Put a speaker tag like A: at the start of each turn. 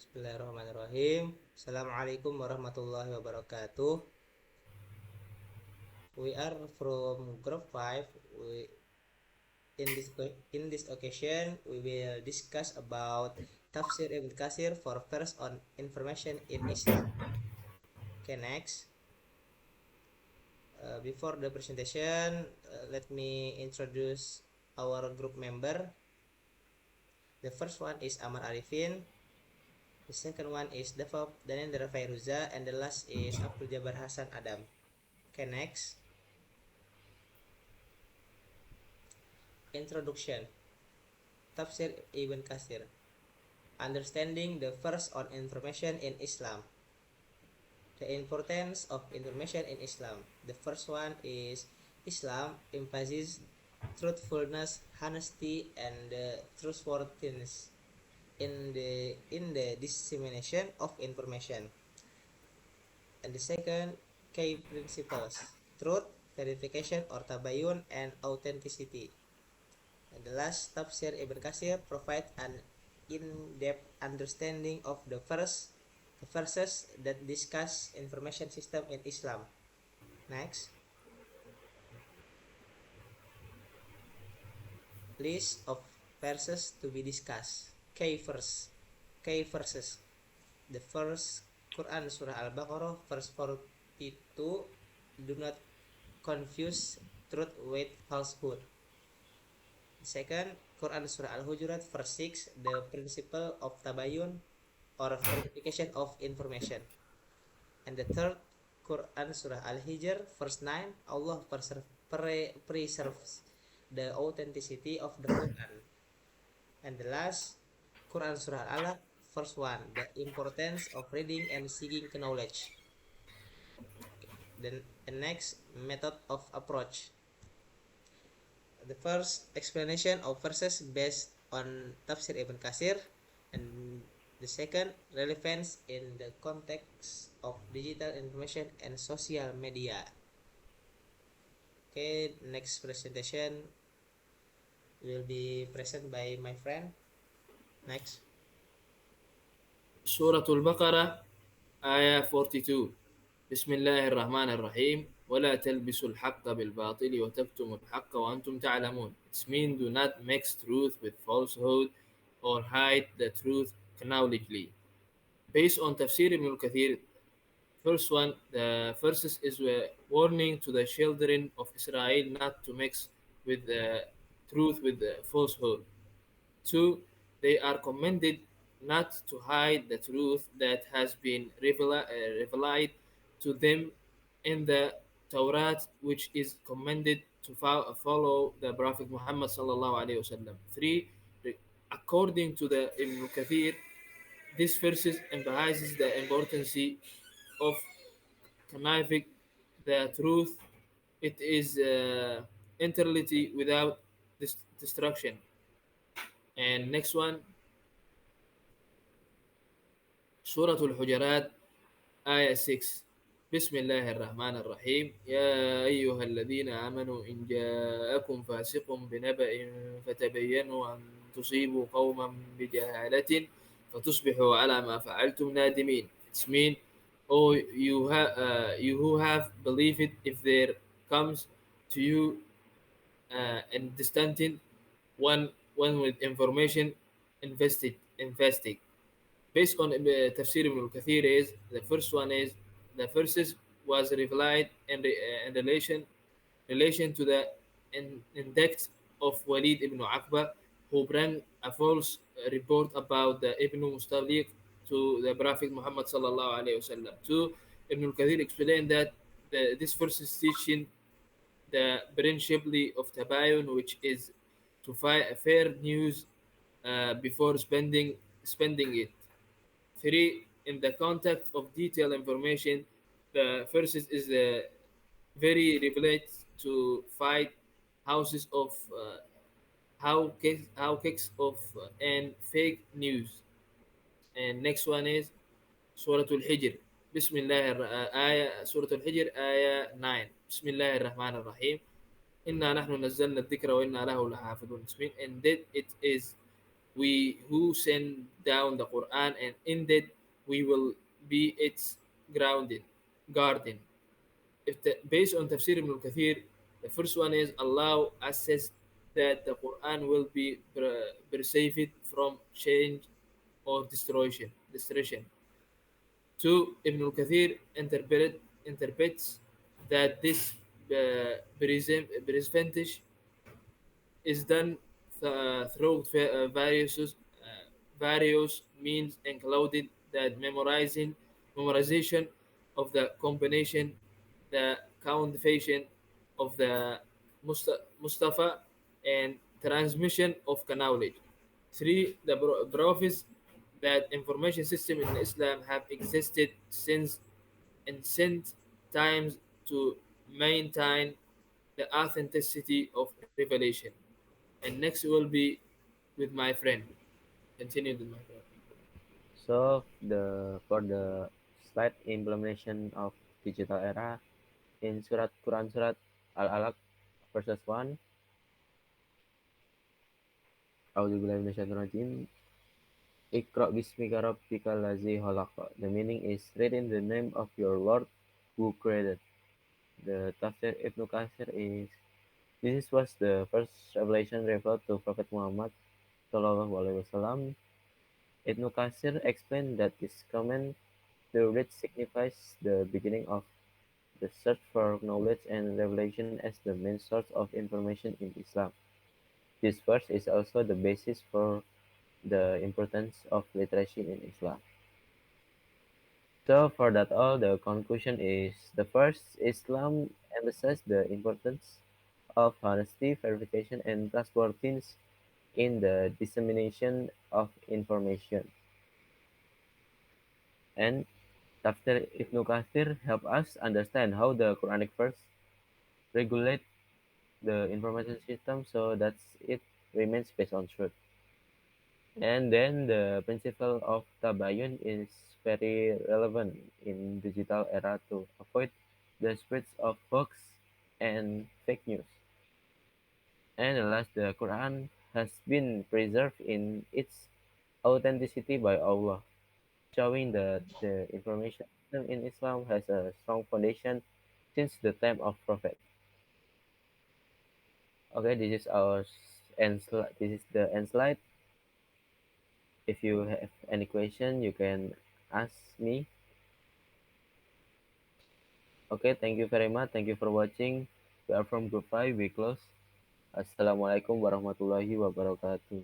A: Bismillahirrahmanirrahim. Assalamualaikum warahmatullahi wabarakatuh. We are from group 5. We, in this occasion, we will discuss about Tafsir Ibn Katsir for first on information in Islam. Okay, next. Before the presentation, let me introduce our group member. The first one is Amar Arifin. The second one is Danendra Fairuza, and the last is Abdul Jabbar Hasan Adam. Okay, next. Introduction. Tafsir Ibn Katsir. Understanding the verse on information in Islam. The importance of information in Islam. The first one is Islam emphasizes truthfulness, honesty, and trustworthiness in the dissemination of information. And the second, key principles: truth, verification or tabayun, and authenticity. And the last, Tafsir Ibn Katsir provides an in-depth understanding of the verses that discuss information system in Islam. Next, list of verses to be discussed. Key verses. The first, Quran Surah Al-Baqarah verse 42. Do not confuse truth with falsehood. Second, Quran Surah Al-Hujurat verse 6, the principle of tabayun or verification of information. And the third, Quran Surah Al-Hijr verse 9, Allah preserves the authenticity of the Quran. And the last, Quran Surah Al-Alaq verse 1, the importance of reading and seeking knowledge. Then the next, method of approach. The first, explanation of verses based on Tafsir Ibn Katsir, and the second, relevance in the context of digital information and social media. Okay, next presentation will be present by my friend. Next.
B: سورة البقرة آية 42. بسم الله الرحمن الرحيم ولا تلبسوا الحق بالباطل وتكتموا الحق وأنتم تعلمون. It means do not mix truth with falsehood or hide the truth knowledgeably. Based on Tafsir Ibn al-Kathir, first one, the verses is a warning to the children of Israel not to mix with the truth with the falsehood. Two, they are commanded not to hide the truth that has been revealed to them in the Torah, which is commanded to follow the Prophet Muhammad sallallahu alaihi wasallam. Three, according to the Ibn Kathir, this verses emphasizes the importance of conniving the truth. It is entirely without destruction. And next one, سورة الحجرات آية 6. بسم الله الرحمن الرحيم يا أيها الذين آمنوا إن جاءكم فاسق بنبأ فتبينوا أن تصيبوا قوما بجهالة فتصبحوا على ما فعلتم نادمين. It means, oh, you who have believed, if there comes to you and distant one with information, investigate. Based on Tafsir Ibn al-Kathir is the first one is the verses was revealed in relation to the index of Walid ibn Aqba, who brought a false report about the Ibn Mustaliq to the Prophet Muhammad sallallahu alaihi wasallam. Two, Ibn al-Kathir explained that this verse is teaching the principle of tabayun, which is to find fair news before spending it. Three, in the context of detailed information, the first is very relate to fight houses of how kicks of and fake news. And next one is سورة الحجر. بسم الله آية سورة الحجر آية 9. بسم الله الرحمن الرحيم إنا نحن نزلنا الذكر وإنا له لحافظون. Indeed, it is we who send down the Quran, and indeed we will be its grounded garden. If based on Tafsir ibn al-Kathir, the first one is Allah assessed that the Quran will be preserved from change or destruction. Two, Ibn al-Kathir interprets that this percentage is done through various means, including that memorization of the combination, the counterfeition of the Mustafa, and transmission of knowledge. Three, the prophets that information system in Islam have existed since ancient times to maintain the authenticity of revelation. And next will be with my friend. Continue with my friend.
C: So for the slide implementation of digital era in Surat Al-Alaq verses 1, A'udzubillahi minasyaitonirrajim. Iqra bismika rabbikal ladzi khalaq. The meaning is read in the name of your Lord who created. The Tafsir Ibn Kathir is this was the first revelation revealed to Prophet Muhammad Sallallahu Alaihi Wasallam. Ibn Kathir explained that this command to read signifies the beginning of the search for knowledge and revelation as the main source of information in Islam. This verse is also the basis for the importance of literacy in Islam. So for that all, the conclusion is the first, Islam emphasizes the importance of honesty, verification, and trustworthiness in the dissemination of information. And Tafsir Ibn Kathir help us understand how the Quranic verse regulate the information system so that it remains based on truth. And then the principle of tabayun is very relevant in digital era to avoid the spreads of hoax and fake news. And last, the Quran has been preserved in its authenticity by Allah, showing that the information system in Islam has a strong foundation since the time of Prophet. Okay, this is our end slide. This is the end slide. If you have any question, you can ask me. Okay, thank you very much. Thank you for watching. We are from Group 5. We close. Assalamualaikum warahmatullahi wabarakatuh.